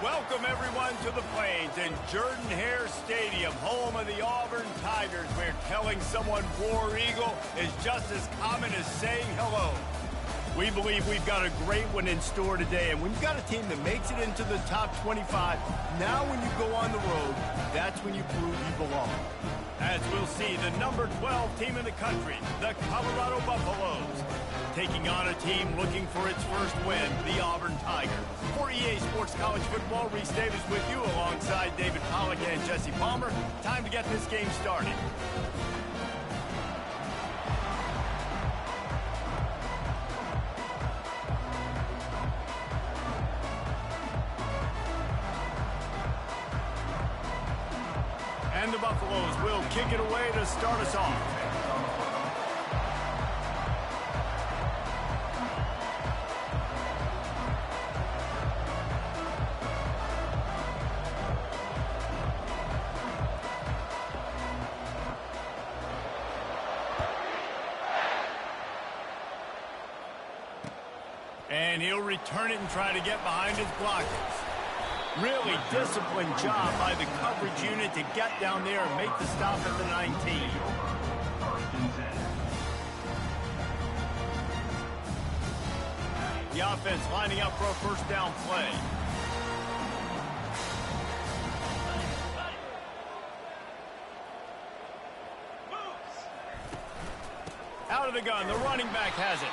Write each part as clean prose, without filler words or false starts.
Welcome, everyone, to the Plains and Jordan-Hare Stadium, home of the Auburn Tigers, where telling someone War Eagle is just as common as saying hello. We believe we've got a great one in store today, and when you've got a team that makes it into the top 25, now when you go on the road, that's when you prove you belong. As we'll see, the number 12 team in the country, the Colorado Buffaloes, taking on a team looking for its first win, the Auburn Tigers. For EA Sports College Football, Reese Davis with you alongside David Pollack and Jesse Palmer. Time to get this game started. And the Buffaloes will kick it away to start us off. And he'll return it and try to get behind his blockers. Really disciplined job by the coverage unit to get down there and make the stop at the 19. The offense lining up for a first down play. Out of the gun, the running back has it.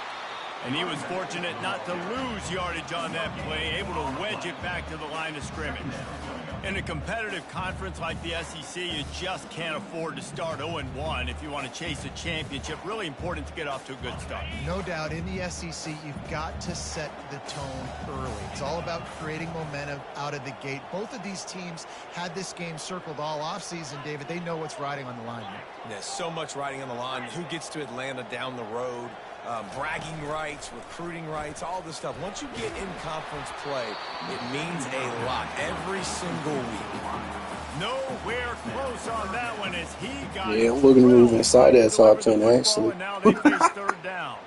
And he was fortunate not to lose yardage on that play, able to wedge it back to the line of scrimmage. In a competitive conference like the SEC, you just can't afford to start 0-1 if you want to chase a championship. Really important to get off to a good start. No doubt, in the SEC, you've got to set the tone early. It's all about creating momentum out of the gate. Both of these teams had this game circled all offseason, David. They know what's riding on the line here. There's so much riding on the line. Who gets to Atlanta down the road? Bragging rights, recruiting rights, all this stuff. Once you get in conference play, it means a lot every single week. Nowhere close on that one as he got I'm looking to move inside that top 10, actually. Now they face third down.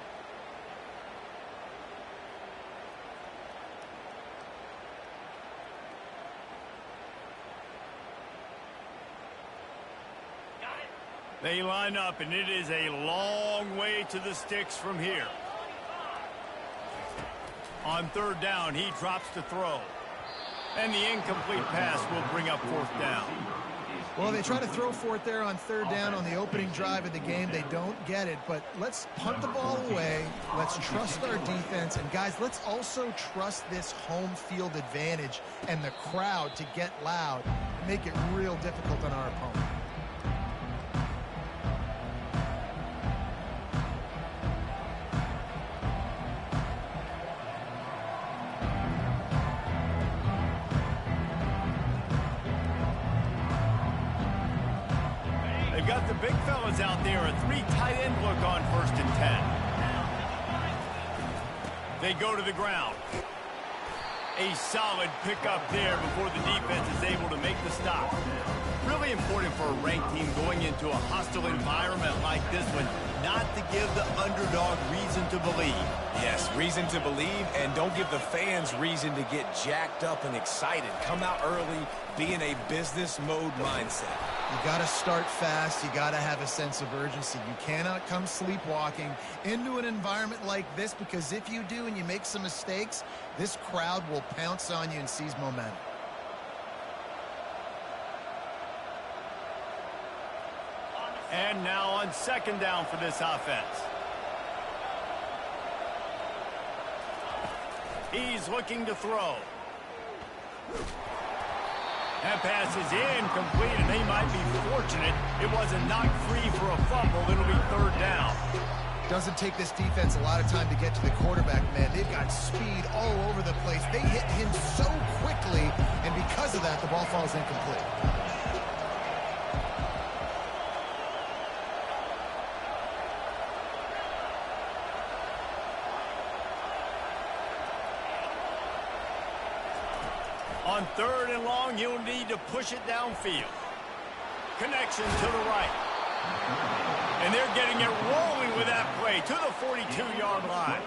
They line up, and it is a long way to the sticks from here. On third down, he drops to throw. And the incomplete pass will bring up fourth down. Well, they try to throw for it there on third down on the opening drive of the game. They don't get it, but let's punt the ball away. Let's trust our defense. And, guys, let's also trust this home field advantage and the crowd to get loud and make it real difficult on our opponent. Got the big fellas out there, a three tight end look on 1st and 10. They go to the ground. A solid pickup there before the defense is able to make the stop. Really important for a ranked team going into a hostile environment like this one, not to give the underdog reason to believe. Yes, reason to believe, and don't give the fans reason to get jacked up and excited. Come out early, be in a business mode mindset. You got to start fast. You got to have a sense of urgency. You cannot come sleepwalking into an environment like this, because if you do and you make some mistakes, this crowd will pounce on you and seize momentum. And now on second down for this offense. He's looking to throw. That pass is incomplete, and they might be fortunate it wasn't knocked free for a fumble. It'll be third down. Doesn't take this defense a lot of time to get to the quarterback, man. They've got speed all over the place. They hit him so quickly, and because of that, the ball falls incomplete. On third and long, you'll need to push it downfield. Connection to the right. And they're getting it rolling with that play to the 42-yard line.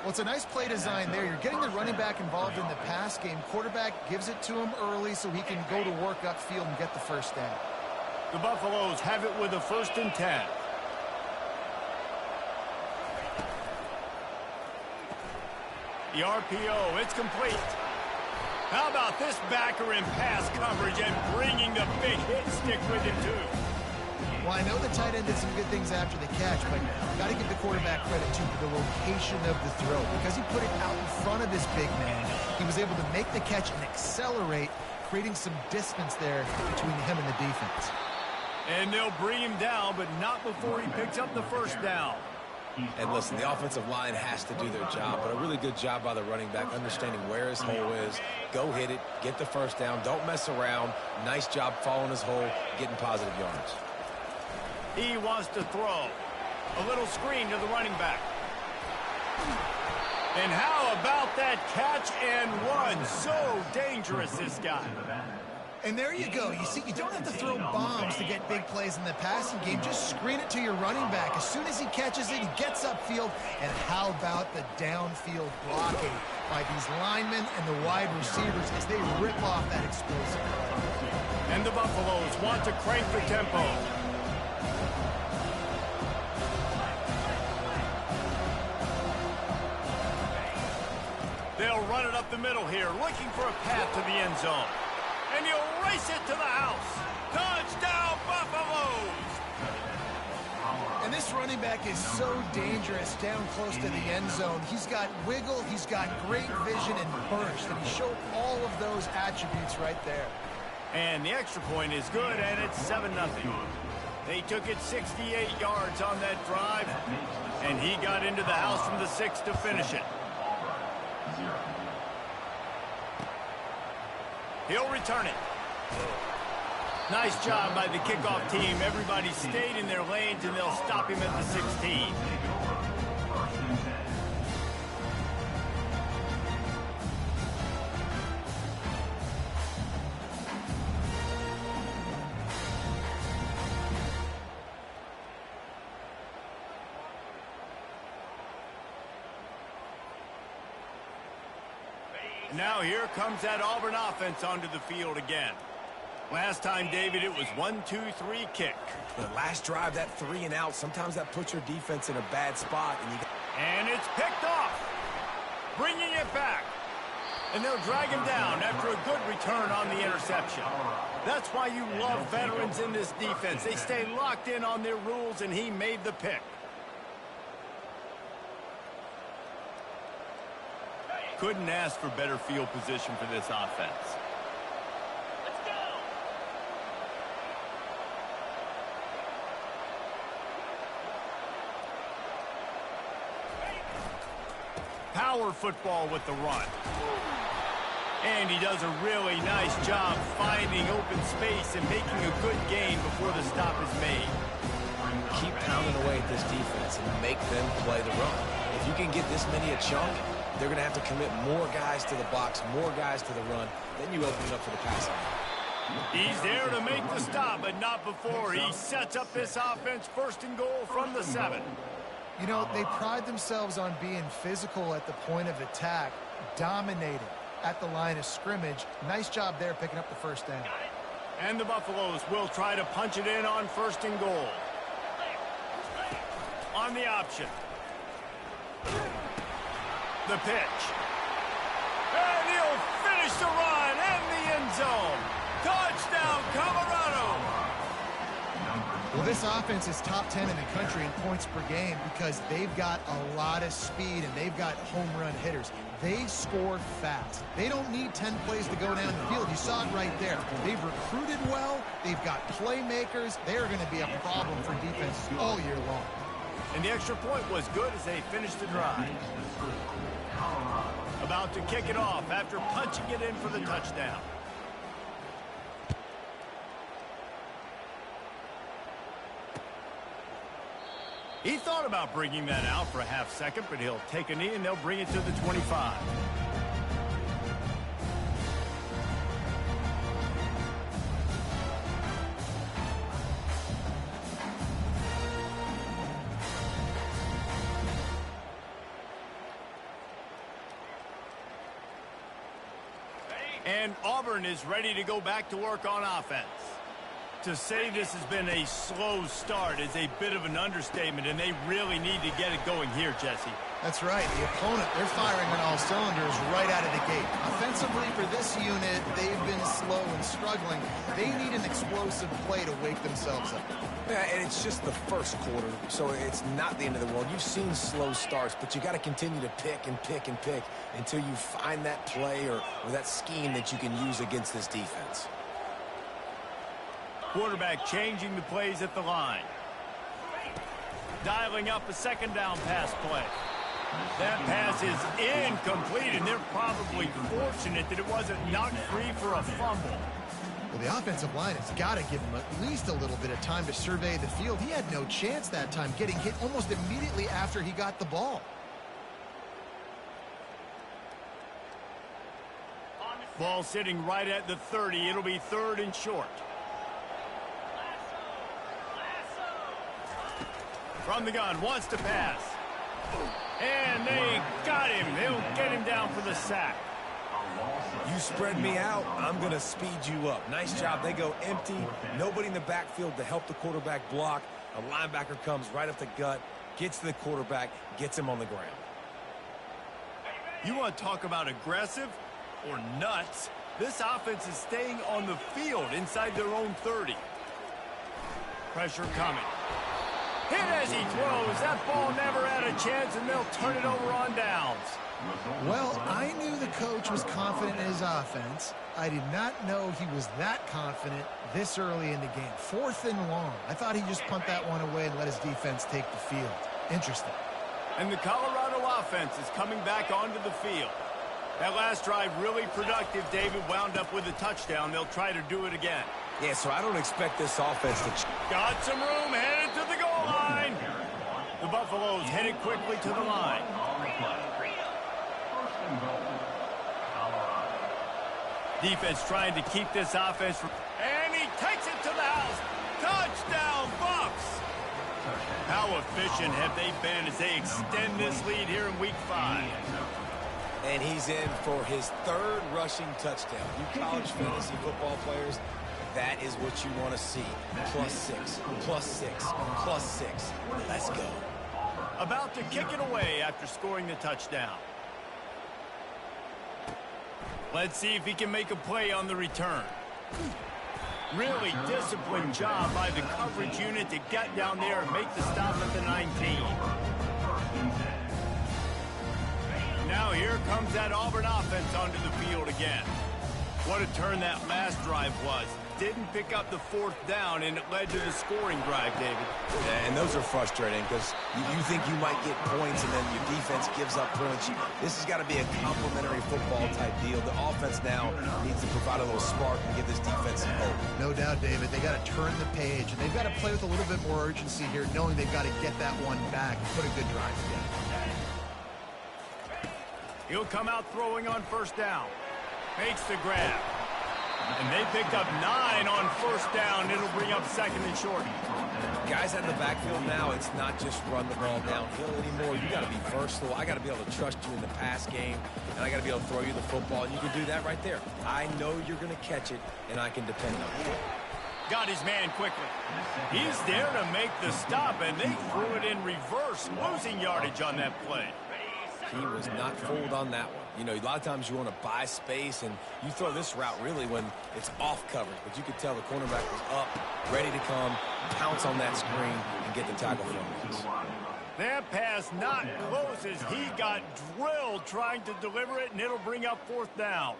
Well, it's a nice play design there. You're getting the running back involved in the pass game. Quarterback gives it to him early so he can go to work upfield and get the first down. The Buffaloes have it with a 1st and 10. The RPO, it's complete. How about this backer in pass coverage and bringing the big hit stick with him, too? Well, I know the tight end did some good things after the catch, but got to give the quarterback credit, too, for the location of the throw. Because he put it out in front of his big man, he was able to make the catch and accelerate, creating some distance there between him and the defense. And they'll bring him down, but not before he picks up the first down. And listen, the offensive line has to do their job, but a really good job by the running back, understanding where his hole is. Go hit it, get the first down, don't mess around. Nice job following his hole, getting positive yards. He wants to throw. A little screen to the running back. And how about that catch and run? So dangerous, this guy. And there you go. You see, you don't have to throw bombs to get big plays in the passing game. Just screen it to your running back. As soon as he catches it, he gets upfield. And how about the downfield blocking by these linemen and the wide receivers as they rip off that explosive play. And the Buffaloes want to crank the tempo. They'll run it up the middle here, looking for a path to the end zone. And he'll race it to the house. Touchdown, Buffaloes! And this running back is so dangerous down close to the end zone. He's got wiggle, he's got great vision and burst, and he showed all of those attributes right there. And the extra point is good, and it's 7-0. They took it 68 yards on that drive, and he got into the house from the 6 to finish it. He'll return it. Nice job by the kickoff team. Everybody stayed in their lanes, and they'll stop him at the 16. Now here comes that Auburn offense onto the field again. Last time, David, it was 1-2-3 kick. The last drive, that 3 and out, sometimes that puts your defense in a bad spot. And it's picked off. Bringing it back. And they'll drag him down after a good return on the interception. That's why you love veterans in this defense. They stay locked in on their rules, and he made the pick. Couldn't ask for better field position for this offense. Let's go. Power football with the run. And he does a really nice job finding open space and making a good gain before the stop is made. Keep pounding away at this defense and make them play the run. If you can get this many a chunk, they're going to have to commit more guys to the box, more guys to the run. Then you open it up for the passing. He's there to make the stop, but not before. He sets up this offense 1st and goal from the 7. You know, they pride themselves on being physical at the point of attack, dominating at the line of scrimmage. Nice job there picking up the first down. And the Buffaloes will try to punch it in on 1st and goal. On the option. The pitch. And he'll finish the run in the end zone. Touchdown, Colorado. Well, this offense is top 10 in the country in points per game because they've got a lot of speed and they've got home run hitters. They score fast. They don't need 10 plays to go down the field. You saw it right there. They've recruited well. They've got playmakers. They are going to be a problem for defenses all year long. And the extra point was good as they finished the drive. About to kick it off after punching it in for the touchdown. He thought about bringing that out for a half second, but he'll take a knee and they'll bring it to the 25. And Auburn is ready to go back to work on offense. To say this has been a slow start is a bit of an understatement, and they really need to get it going here, Jesse. That's right. The opponent, they're firing on all cylinders right out of the gate. Offensively for this unit, they've been slow and struggling. They need an explosive play to wake themselves up. Yeah, and it's just the first quarter, so it's not the end of the world. You've seen slow starts, but you got to continue to pick and pick and pick until you find that play or that scheme that you can use against this defense. Quarterback changing the plays at the line. Dialing up a second down pass play. That pass is incomplete, and they're probably fortunate that it wasn't knocked free for a fumble. Well, the offensive line has got to give him at least a little bit of time to survey the field. He had no chance that time, getting hit almost immediately after he got the ball. Ball sitting right at the 30. It'll be 3rd and short. From the gun, wants to pass. And they got him. They'll get him down for the sack. You spread me out, I'm going to speed you up. Nice job. They go empty. Nobody in the backfield to help the quarterback block. A linebacker comes right up the gut, gets to the quarterback, gets him on the ground. You want to talk about aggressive or nuts? This offense is staying on the field inside their own 30. Pressure coming. Hit as he throws. That ball never had a chance, and they'll turn it over on downs. Well, I knew the coach was confident in his offense. I did not know he was that confident this early in the game. 4th and long. I thought he'd just punt that one away and let his defense take the field. Interesting. And the Colorado offense is coming back onto the field. That last drive really productive. David wound up with a touchdown. They'll try to do it again. Yeah, so I don't expect this offense to... Got some room, headed to the goal line. The Buffaloes headed quickly to the line. Defense trying to keep this offense from... And he takes it to the house. Touchdown, Bucs! How efficient have they been as they extend this lead here in Week 5? And he's in for his 3rd rushing touchdown. You college fantasy football players, that is what you want to see. +6, +6, +6. Let's go. About to kick it away after scoring the touchdown. Let's see if he can make a play on the return. Really disciplined job by the coverage unit to get down there and make the stop at the 19. Now here comes that Auburn offense onto the field again. What a turn that last drive was. Didn't pick up the 4th down, and it led to the scoring drive, David. Yeah, and those are frustrating because you think you might get points, and then your defense gives up points. This has got to be a complementary football type deal. The offense now needs to provide a little spark and give this defense some hope. No doubt, David. They got to turn the page, and they've got to play with a little bit more urgency here, knowing they've got to get that one back and put a good drive together. He'll come out throwing on 1st down. Makes the grab. And they picked up 9 on 1st down. It'll bring up 2nd and short. Guys out of the backfield now, it's not just run the ball downhill anymore. You got to be versatile. I got to be able to trust you in the pass game, and I got to be able to throw you the football, and you can do that right there. I know you're going to catch it, and I can depend on you. Got his man quickly. He's there to make the stop, and they threw it in reverse, losing yardage on that play. He was not fooled on that one. You know, a lot of times you want to buy space, and you throw this route really when it's off coverage. But you could tell the cornerback was up, ready to come, pounce on that screen, and get the tackle from it. That pass not close as he got drilled trying to deliver it, and it'll bring up 4th down.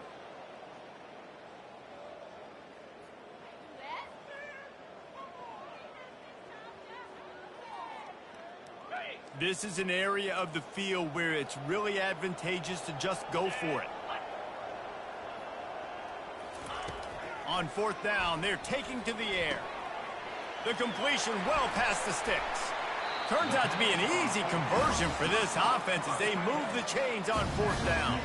This is an area of the field where it's really advantageous to just go for it. On 4th down, they're taking to the air. The completion well past the sticks. Turns out to be an easy conversion for this offense as they move the chains on 4th down.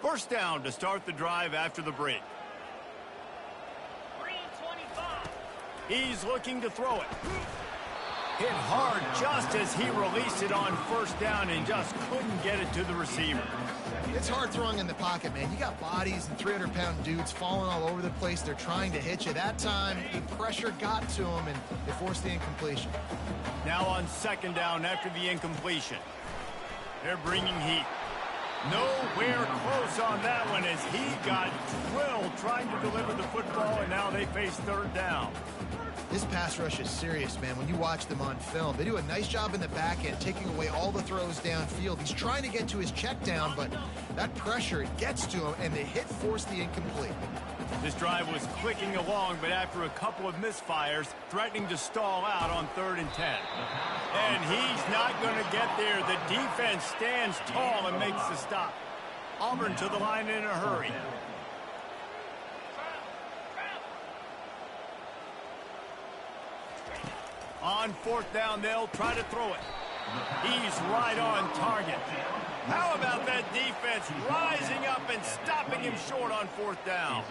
First down to start the drive after the break. He's looking to throw it. Hit hard just as he released it on first down and just couldn't get it to the receiver. It's hard throwing in the pocket, man. You got bodies and 300-pound dudes falling all over the place. They're trying to hit you. That time, the pressure got to him, and they forced the incompletion. Now on second down after the incompletion. They're bringing heat. Nowhere close on that one as he got drilled trying to deliver the football, and now they face third down. This pass rush is serious, man. When you watch them on film, they do a nice job in the back end, taking away all the throws downfield. He's trying to get to his check down, but that pressure gets to him, and the hit forced the incomplete. This drive was clicking along, but after a couple of misfires, threatening to stall out on 3rd and 10. And he's not going to get there. The defense stands tall and makes the stop. Auburn to the line in a hurry. On 4th down, they'll try to throw it. He's right on target. How about that defense rising up and stopping him short on 4th down?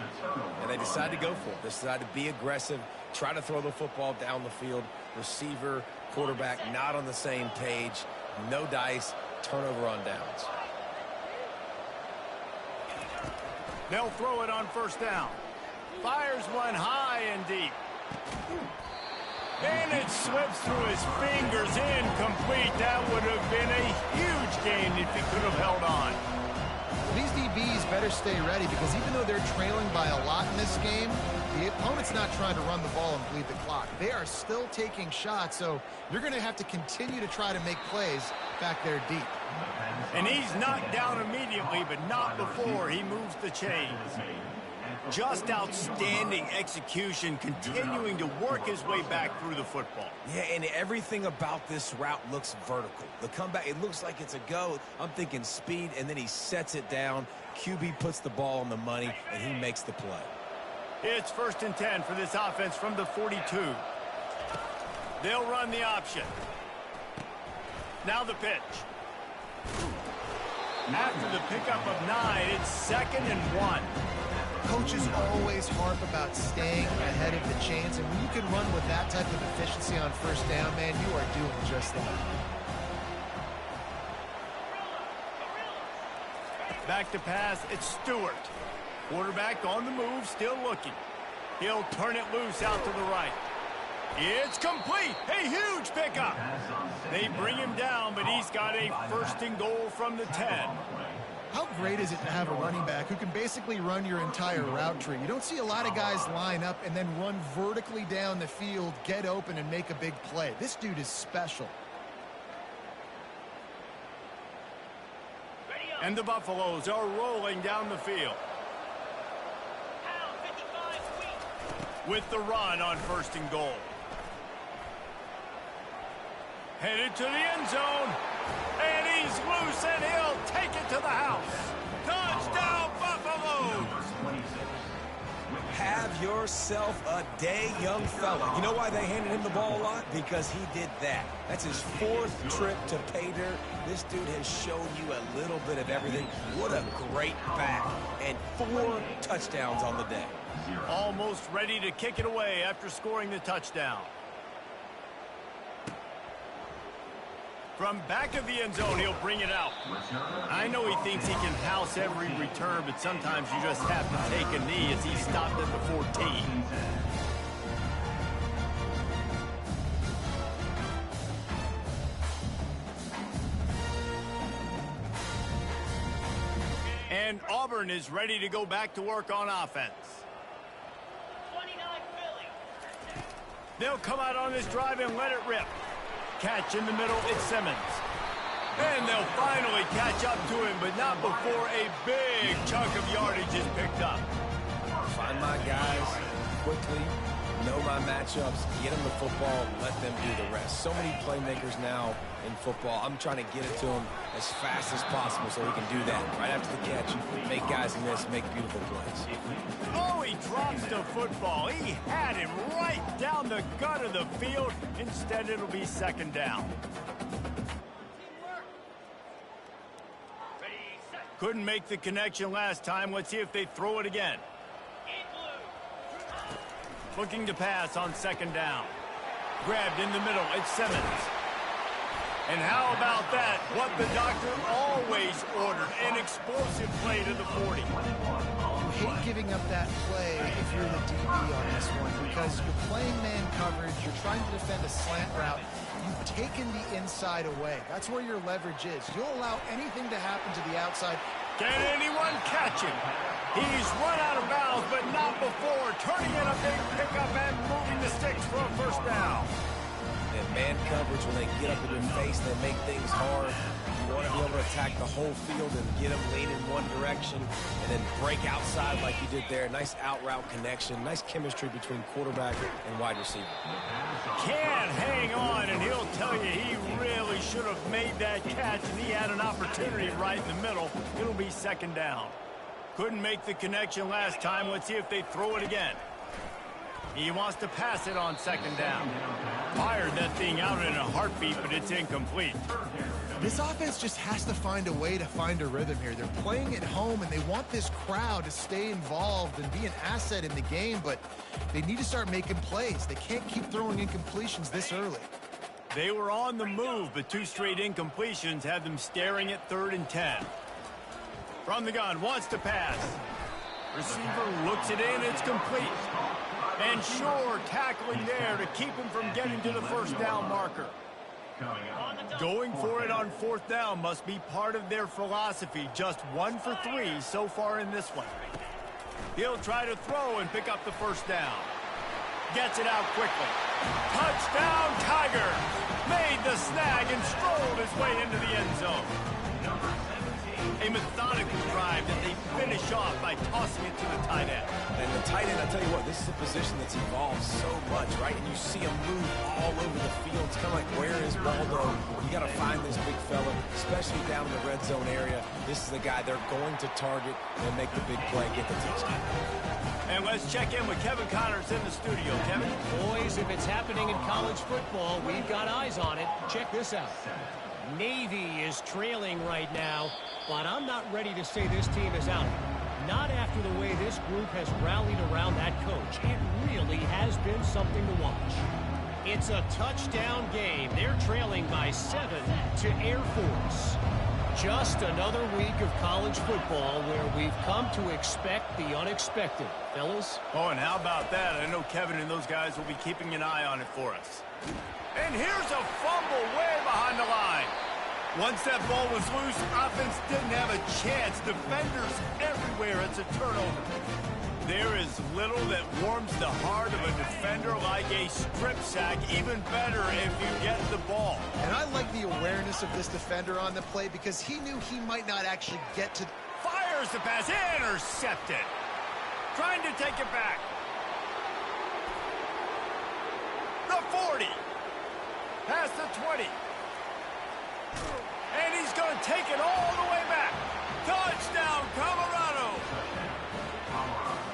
And they decide to go for it. They decide to be aggressive, try to throw the football down the field. Receiver, quarterback not on the same page. No dice, turnover on downs. They'll throw it on 1st down. Fires one high and deep. And it slips through his fingers, incomplete. That would have been a huge gain if he could have held on. These DBs better stay ready because even though they're trailing by a lot in this game, the opponent's not trying to run the ball and bleed the clock. They are still taking shots, so you're going to have to continue to try to make plays back there deep. And he's knocked down immediately, but not before he moves the chains. Just outstanding execution, continuing to work his way back through the football. Yeah, and everything about this route looks vertical. The comeback, it looks like it's a go. I'm thinking speed, and then he sets it down. QB puts the ball on the money, and he makes the play. It's 1st and 10 for this offense from the 42. They'll run the option. Now the pitch. After the pickup of 9, it's 2nd and 1. Coaches always harp about staying ahead of the chains, and when you can run with that type of efficiency on 1st down, man, you are doing just that. Back to pass, it's Stewart. Quarterback on the move, still looking. He'll turn it loose out to the right. It's complete. A huge pickup. They bring him down, but he's got a 1st and goal from the 10. How great is it to have a running back who can basically run your entire route tree? You don't see a lot of guys line up and then run vertically down the field, get open, and make a big play. This dude is special. And the Buffaloes are rolling down the field. With the run on 1st and goal. Headed to the end zone. And he's loose, and he'll take it to the house. Touchdown, Buffaloes! Have yourself a day, young fella. You know why they handed him the ball a lot? Because he did that. That's his 4th trip to pay dirt. This dude has shown you a little bit of everything. What a great back. And 4 touchdowns on the day. Almost ready to kick it away after scoring the touchdown. From back of the end zone, he'll bring it out. I know he thinks he can house every return, but sometimes you just have to take a knee as he stopped at the 14. And Auburn is ready to go back to work on offense. They'll come out on this drive and let it rip. Catch in the middle, it's Simmons. And they'll finally catch up to him, but not before a big chunk of yardage is picked up. Find my guys quickly, know my matchups, get them the football, let them do the rest. So many playmakers now in football. I'm trying to get it to him as fast as possible so he can do that right after the catch, make guys miss, make beautiful plays. Oh, he drops the football. He had him right down the gut of the field. Instead, it'll be 2nd down. Couldn't make the connection last time. Let's see if they throw it again. Looking to pass on second down. Grabbed in the middle. It's Simmons. And how about that? What the doctor always ordered. An explosive play to the 40. You hate giving up that play if you're the DB on this one because you're playing man coverage. You're trying to defend a slant route. You've taken the inside away. That's where your leverage is. You'll allow anything to happen to the outside. Can anyone catch him? He's run out of bounds, but not before. Turning in a big pickup and moving the sticks for a first down. And man coverage, when they get up in your face, they make things hard. You want to be able to attack the whole field and get them leaning one direction and then break outside like you did there. Nice out route connection, nice chemistry between quarterback and wide receiver. Can't hang on, and he'll tell you he really should have made that catch, and he had an opportunity right in the middle. It'll be second down. Couldn't make the connection last time. Let's see if they throw it again. He wants to pass it on second down. Fired that thing out in a heartbeat, but it's incomplete. This offense just has to find a way to find a rhythm here. They're playing at home, and they want this crowd to stay involved and be an asset in the game, but they need to start making plays. They can't keep throwing incompletions this early. They were on the move, but two straight incompletions have them staring at 3rd and 10. From the gun, wants to pass. Receiver looks it in, it's complete. And Shore tackling there to keep him from getting to the first down marker. Going for it on 4th down must be part of their philosophy. Just 1 for 3 so far in this one. He'll try to throw and pick up the first down. Gets it out quickly. Touchdown, Tigers! Made the snag and strolled his way into the end zone. A methodical drive that they finish off by tossing it to the tight end. And the tight end, I tell you what, this is a position that's evolved so much, right? And you see him move all over the field. It's kind of like, where is Waldo? You got to find this big fella, especially down in the red zone area. This is the guy they're going to target and make the big play, get the touchdown. And let's check in with Kevin Connors in the studio. Kevin? Boys, if it's happening in college football, we've got eyes on it. Check this out. Navy is trailing right now, but I'm not ready to say this team is out. Not after the way this group has rallied around that coach. It really has been something to watch. It's a touchdown game. They're trailing by 7 to Air Force. Just another week of college football where we've come to expect the unexpected. Fellas? Oh, and how about that? I know Kevin and those guys will be keeping an eye on it for us. And here's a fumble way behind the line. Once that ball was loose, offense didn't have a chance. Defenders everywhere. It's a turnover. There is little that warms the heart of a defender like a strip sack. Even better if you get the ball. And I like the awareness of this defender on the play because he knew he might not actually get to... Fires the pass. Intercepted. Trying to take it back. The 40. Past the 20. And he's going to take it all the way back. Touchdown, Colorado.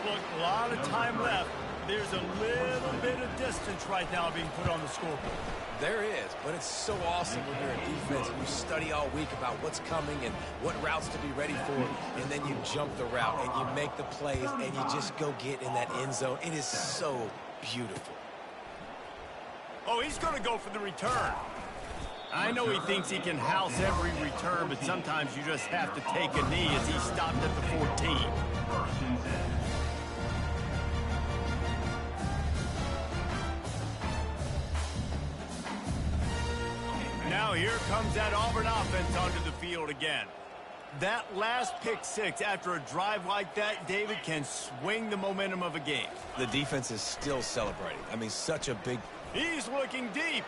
Look, a lot of time left. There's a little bit of distance right now being put on the scoreboard. There is, but it's so awesome when you're a defense and you study all week about what's coming and what routes to be ready for, and then you jump the route and you make the plays and you just go get in that end zone. It is so beautiful. Oh, he's going to go for the return. I know he thinks he can house every return, but sometimes you just have to take a knee as he stopped at the 14. Now here comes that Auburn offense onto the field again. That last pick six after a drive like that, David, can swing the momentum of a game. The defense is still celebrating. I mean, such a big... He's looking deep.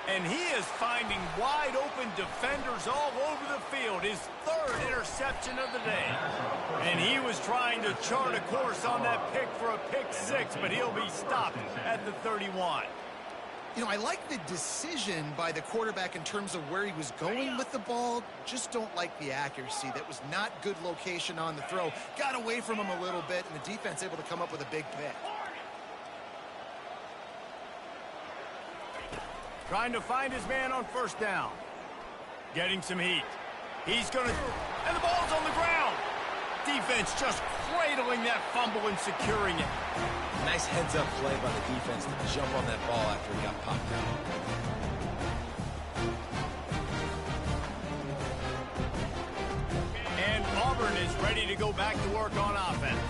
And he is finding wide open defenders all over the field. His third interception of the day. And he was trying to chart a course on that pick for a pick six, but he'll be stopped at the 31. You know, I like the decision by the quarterback in terms of where he was going with the ball. Just don't like the accuracy. That was not good location on the throw. Got away from him a little bit, and the defense able to come up with a big pick. Trying to find his man on first down. Getting some heat. He's going to, and the ball's on the ground. Defense just cradling that fumble and securing it. Nice heads-up play by the defense to jump on that ball after he got popped out. And Auburn is ready to go back to work on offense.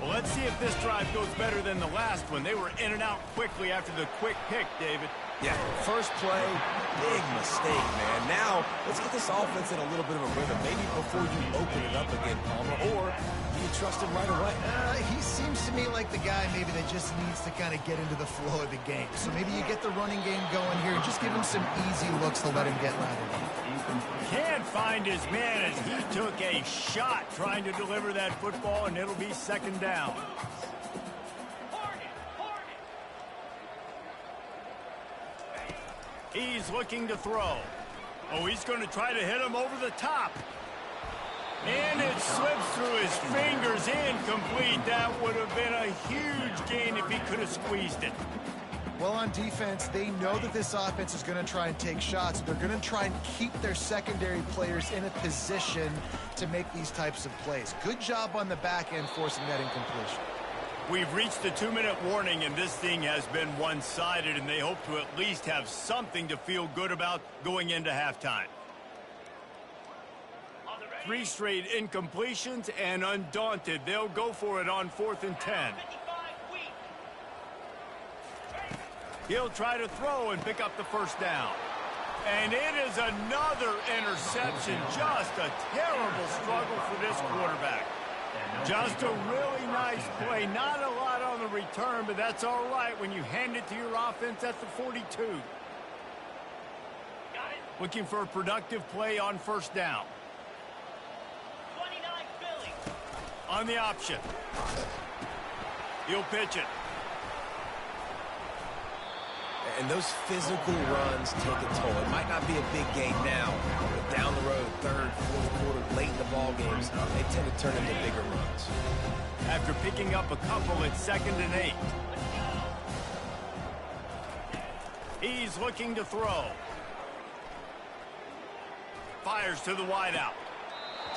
Well, let's see if this drive goes better than the last one. They were in and out quickly after the quick pick, David. Yeah, first play, big mistake, man. Now, let's get this offense in a little bit of a rhythm. Maybe before you open it up again, Palmer, or do you trust him right away? He seems to me like the guy maybe that just needs to kind of get into the flow of the game. So maybe you get the running game going here and just give him some easy looks to let him get lateral. Can't find his man as he took a shot trying to deliver that football, and it'll be second down. He's looking to throw. Oh, he's going to try to hit him over the top. And it slips through his fingers, incomplete. That would have been a huge gain if he could have squeezed it. Well, on defense, they know that this offense is going to try and take shots. They're going to try and keep their secondary players in a position to make these types of plays. Good job on the back end forcing that incompletion. We've reached the 2-minute warning, and this thing has been one-sided, and they hope to at least have something to feel good about going into halftime. 3 straight incompletions, and undaunted, they'll go for it on 4th and 10. He'll try to throw and pick up the first down. And it is another interception. Just a terrible struggle for this quarterback. Just a really nice play. Not a lot on the return, but that's all right when you hand it to your offense at the 42. Looking for a productive play on first down. 29 Philly. On the option. He'll pitch it. And those physical runs take a toll. It might not be a big game now, but down the road, 3rd, 4th quarter, late in the ball games, they tend to turn into bigger runs. After picking up a couple, it's 2nd and 8. He's looking to throw. Fires to the wideout.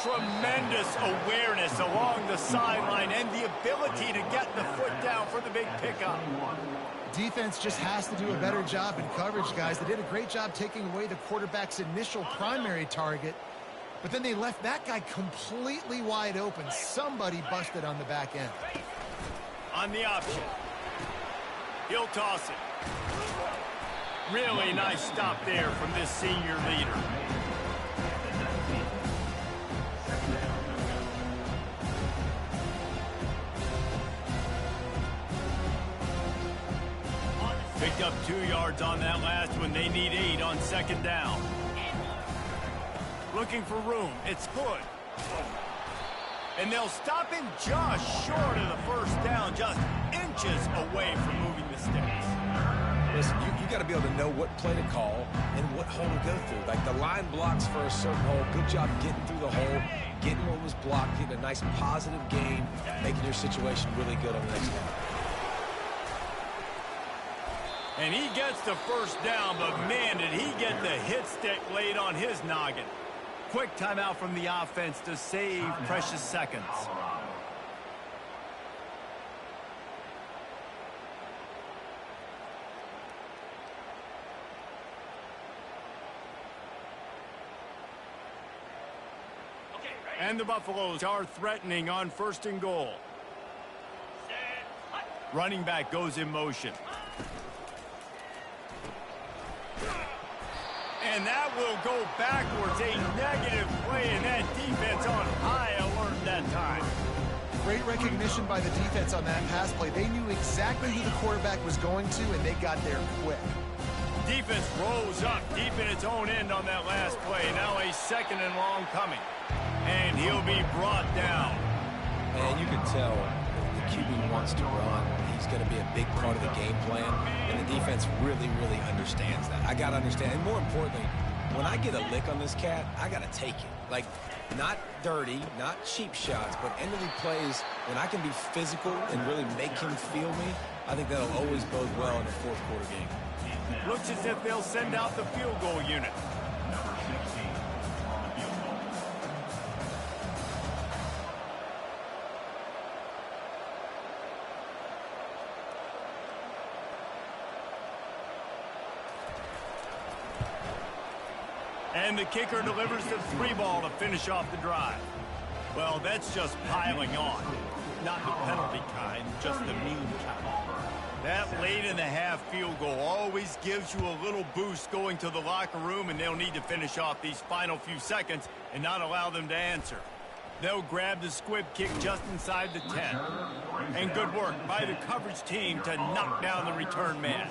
Tremendous awareness along the sideline and the ability to get the foot down for the big pickup. Defense just has to do a better job in coverage, guys. They did a great job taking away the quarterback's initial primary target, but then they left that guy completely wide open. Somebody busted on the back end. On the option. He'll toss it. Really nice stop there from this senior leader. Picked up 2 yards on that last one. They need 8 on 2nd down. Looking for room. It's good. And they'll stop him just short of the first down, just inches away from moving the sticks. Listen, you got to be able to know what play to call and what hole to go through. Like the line blocks for a certain hole. Good job getting through the hole, getting what was blocked, getting a nice positive gain, making your situation really good on the next down. And he gets the first down, but man, did he get the hit stick laid on his noggin. Quick timeout from the offense to save precious seconds. And the Buffaloes are threatening on 1st and goal. Running back goes in motion. And that will go backwards. A negative play, and that defense on high alert that time. Great recognition by the defense on that pass play. They knew exactly who the quarterback was going to, and they got there quick. Defense rose up deep in its own end on that last play. Now a 2nd and long coming. And he'll be brought down. And you can tell the QB wants to run. He's going to be a big part of the game plan, and the defense really, really understands that. I got to understand, and more importantly, when I get a lick on this cat, I got to take it. Like, not dirty, not cheap shots, but end-of-the plays, when I can be physical and really make him feel me, I think that'll always bode well in a 4th quarter game. Looks as if they'll send out the field goal unit. And the kicker delivers the 3-ball to finish off the drive. Well, that's just piling on. Not the penalty kind, just the mean kind. That late-in-the-half field goal always gives you a little boost going to the locker room, and they'll need to finish off these final few seconds and not allow them to answer. They'll grab the squib kick just inside the 10. And good work by the coverage team to knock down the return man.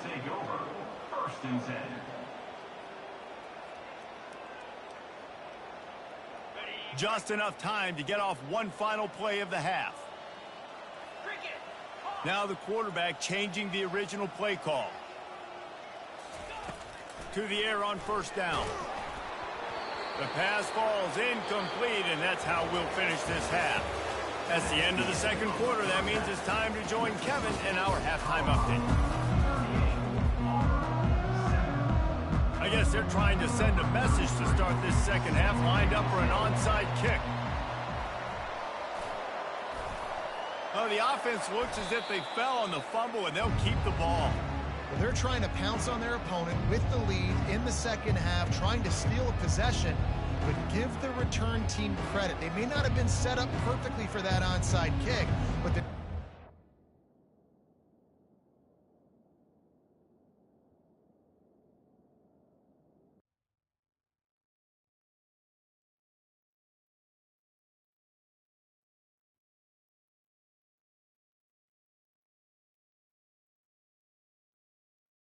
Just enough time to get off one final play of the half. Now the quarterback changing the original play call. To the air on first down. The pass falls incomplete, and that's how we'll finish this half. That's the end of the second quarter. That means it's time to join Kevin in our halftime update. I guess they're trying to send a message to start this second half, lined up for an onside kick. Oh, the offense looks as if they fell on the fumble, and they'll keep the ball. Well, they're trying to pounce on their opponent with the lead in the second half, trying to steal a possession, but give the return team credit. They may not have been set up perfectly for that onside kick, but the